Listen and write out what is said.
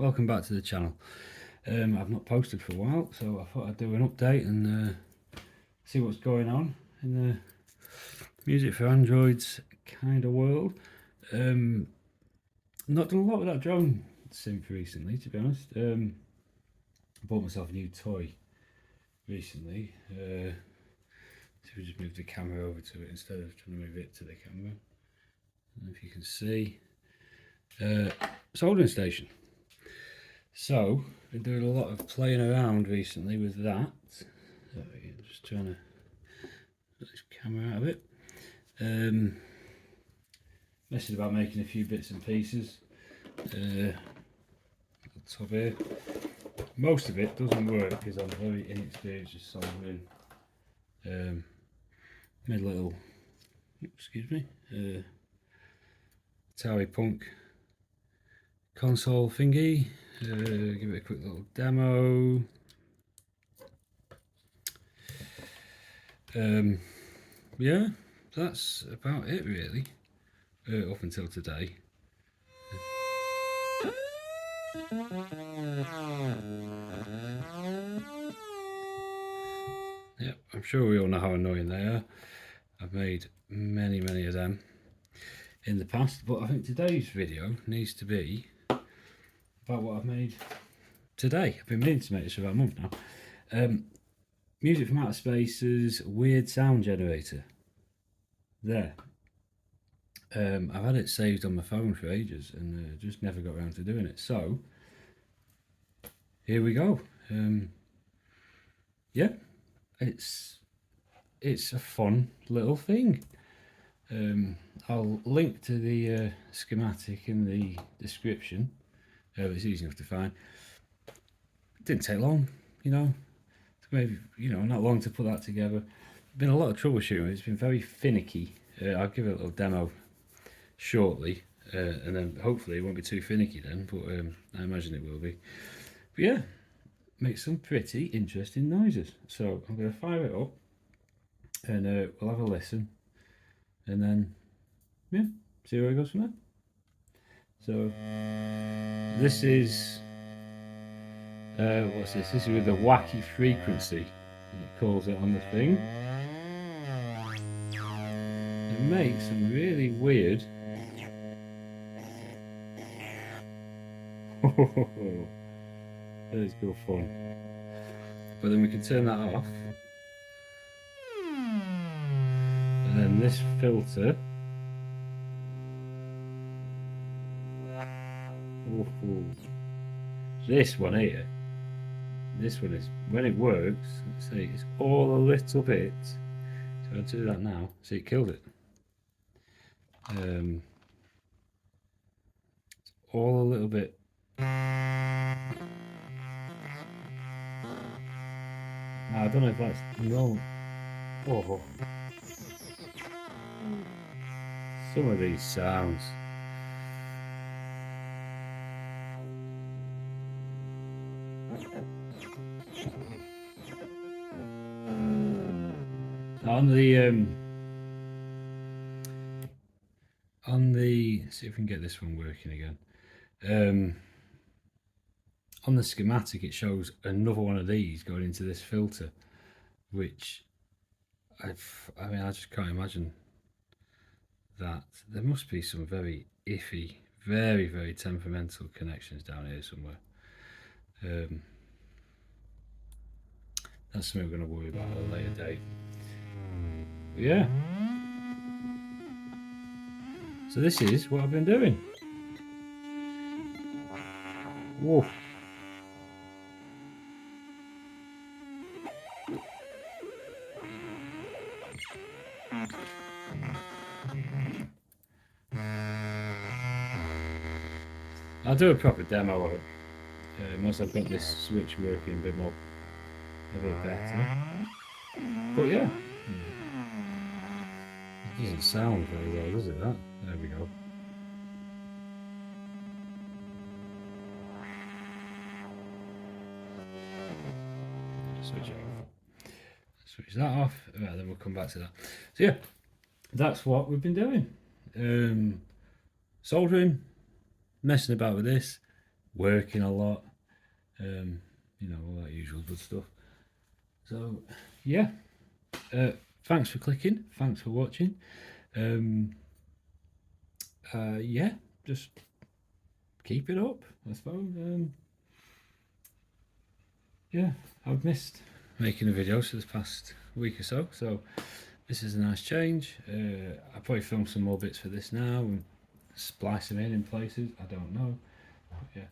welcome back to the channel. I've not posted for a while, so I thought I'd do an update and see what's going on in the music for Androids kind of world. Not done a lot with that drone synth recently, to be honest. I bought myself a new toy recently. So we just moved the camera over to it instead of trying to move it to the camera. And if you can see, soldering station. So been doing a lot of playing around recently with that. So just trying to get this camera out of it. Messing about making a few bits and pieces. Top here. Most of it doesn't work because I'm very inexperienced with soldering. Made a little, excuse me, Atari Punk console thingy. Give it a quick little demo. Yeah, that's about it really, up until today. Yeah, I'm sure we all know how annoying they are. I've made many of them in the past, but I think today's video needs to be about what I've made today. I've been meaning to make this for about a month now. Music from Outer Space's Weird Sound Generator. There. I've had it saved on my phone for ages and just never got around to doing it. So here we go. Yeah, it's a fun little thing. I'll link to the schematic in the description. It's easy enough to find. It didn't take long, you know. Maybe, you know, not long to put that together. Been a lot of troubleshooting. It's been very finicky. I'll give it a little demo shortly, and then hopefully it won't be too finicky then, but I imagine it will be. But yeah, makes some pretty interesting noises. So I'm going to fire it up and we'll have a listen and then yeah, see where it goes from there. So this is what's this? This is with the wacky frequency, it calls it on the thing. It makes some really weird that is good fun. But then we can turn that off. And then this filter. This one here. This one is, when it works, let's see, it's all a little bit. So I'll do that now. See, it killed it. It's all a little bit. I don't know if that's no. Oh, some of these sounds. On the see if we can get this one working again. On the schematic it shows another one of these going into this filter, which I mean I just can't imagine that. There must be some very iffy, very temperamental connections down here somewhere. That's something we're going to worry about at a later date. But yeah. So this is what I've been doing. Whoa. I'll do a proper demo of it once I've got this switch working a bit better. But yeah, it doesn't sound very well, does it? That there we go. Switch it off. Switch that off. Right, then we'll come back to that. So yeah, that's what we've been doing. Soldering, messing about with this, working a lot, you know, all that usual good stuff. So yeah, thanks for clicking, thanks for watching. Yeah, just keep it up, I suppose. Yeah, I've missed making a video for this past week or so, so this is a nice change. I'll probably film some more bits for this now and splice them in places, I don't know. But yeah,